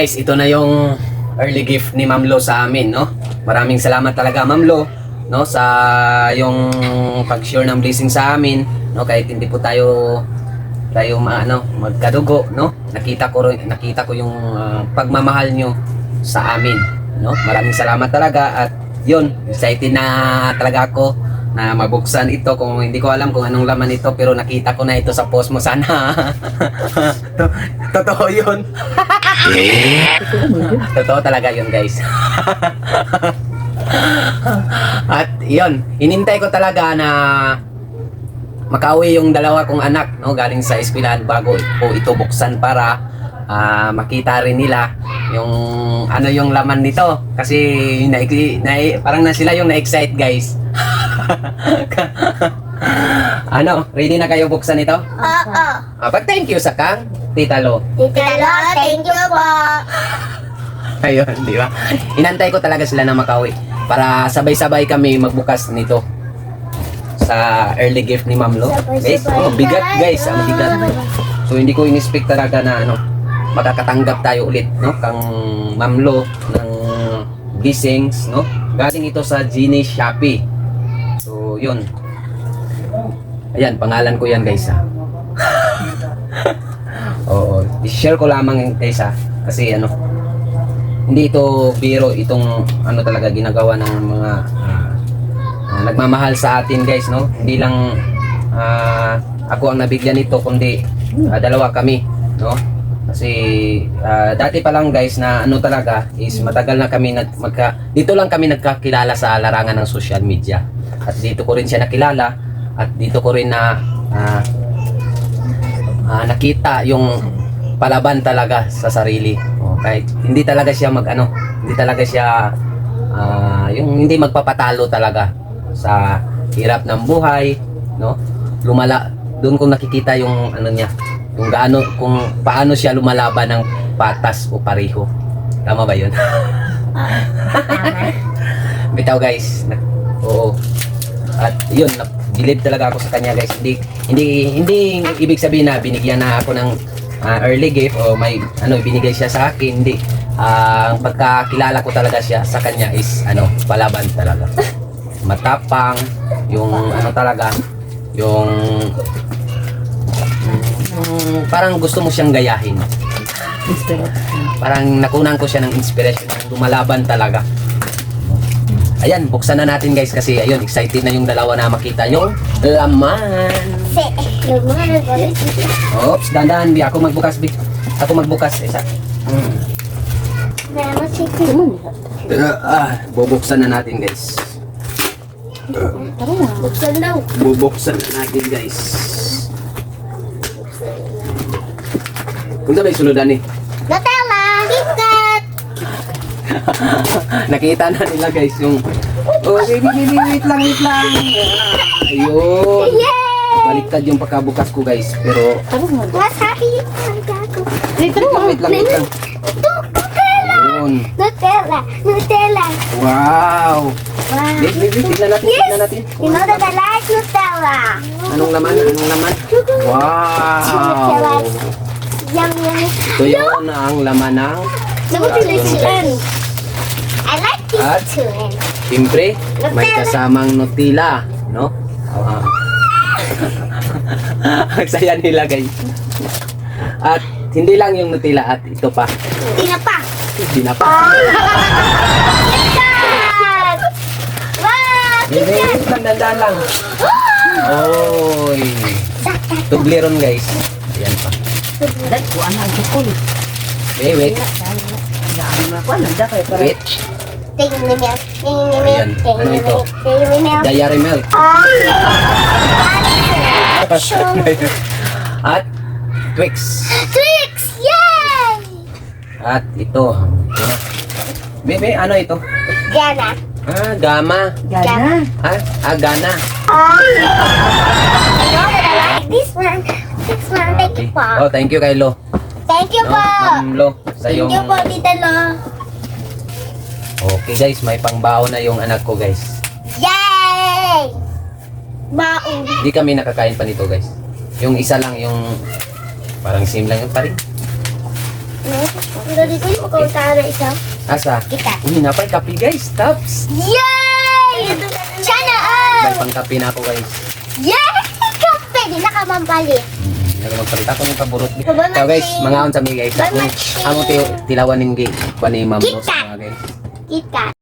Guys, ito na yung early gift ni Ma'am Lo sa amin, no? Maraming salamat talaga, Ma'am Lo, no, sa yung pag-share ng blessing sa amin, no? Kahit hindi po tayo magkadugo, no? Nakita ko yung pagmamahal nyo sa amin, no? Maraming salamat talaga at yun, excited na talaga ako na mabuksan ito. Kung hindi ko alam kung anong laman ito, pero nakita ko na ito sa post mo. Sana totoo yun. Totoo talaga yun, guys. At yun, inintay ko talaga na makauwi yung dalawa kong anak, no, galing sa eskwelahan bago ko ito buksan para makita rin nila yung ano yung laman nito. Kasi parang na sila yung na-excite, guys. Ano, ready na kayo buksan ito? Oo. Thank you sa kang Tita Lo. Tita Lo, thank you po. Ayun, di ba? Inantay ko talaga sila na makauwi para sabay-sabay kami magbukas nito sa early gift ni Ma'am Lo. Guys, bigat, guys, ang bigat. So hindi ko in-expect talaga na makakatanggap tayo ulit, no, kang Ma'am Lo ng blessings, no? Galing ito sa Genie Shopee. So yun. Ayan, pangalan ko yan, guys, ha. Oo, i-share ko lamang, guys, ha. Kasi hindi ito biro, itong talaga ginagawa ng mga nagmamahal sa atin, guys, no? Hindi lang ako ang nabigyan nito, kundi dalawa kami, no? Kasi dati pa lang, guys, na talaga is matagal na kami dito lang kami nagkakilala sa larangan ng social media. At dito ko rin siya nakilala at dito ko rin na nakita yung palaban talaga sa sarili. Kahit hindi talaga siya hindi talaga siya yung hindi magpapatalo talaga sa hirap ng buhay, no? Doon ko nakikita yung niya, kung paano siya lumalaban ng patas o pareho. Tama ba 'yun? Bitaw, guys. Oo. At 'yun, believe talaga ako sa kanya, guys. Hindi ibig sabihin na binigyan na ako ng early gift o may binigay siya sa akin. Hindi. Ang pagkakilala ko talaga siya sa kanya is palaban talaga. Matapang, yung talaga, yung parang gusto mo siyang gayahin. Parang nakunan ko siya ng inspiration, lumalaban talaga. Ayan, buksan na natin, guys, kasi ayun, excited na yung dalawa na makita yung laman. Oops, dandan, bi ako magbukas, bi. Ako magbukas, isa. Bubuksan na natin, guys. Buksan daw. Bubuksan na natin, guys. Kung sabay suludan eh. Nutella! KitKat! Nakita na nila, guys, yung baby, wait lang. Ayun. Yay! Baliktad yung pagkabukas ko, guys. Pero Mas happy. wait lang. Ayun. Nutella. Wow. Wow. Wait, tignan natin. You know that I like Nutella. Anong laman? Wow. Yum. Ito yun ang laman ng I like At this too. siyempre, may kasamang Nutella, no? Ang saya nila, guys. At hindi lang yung Nutella, at ito pa. Tinapa. Tinapa. KitKat! Wow! KitKat! Dandan lang. Oy. Tubleron, guys. Ayan pa. Wait. Tingin ni Mel. Ayan. Ano ito? Diary milk. At Twix. Twix! Yay! At ito. Bebe, ano ito? Gana. Gama. Gana. Gana. You know that I like this one. This one. Thank you po. Oh, thank you, kay Lo. Thank you No, po. Ma'am Lo, sa Thank yung... you po, Tita Lo. Okay, guys, may pangbaon na yung anak ko, guys. Yay! Baon. Hindi kami nakakain pa nito, guys. Yung isa lang, yung parang same lang yung paring. Dali ko yung makauntaan na isa. Asa? Kita. Uy, napay kape guys. Tops. Yay! Sana May all! pang kape na ako guys. Yay! Kape! Di na ka mampalit. Nagmagpalit ako ng paborot. Bye, So guys, Machine. mga on sa mga guys. Bye, Machine. Amo tilawan ng gay. Pani ma'am. Kita. Guys. Kita.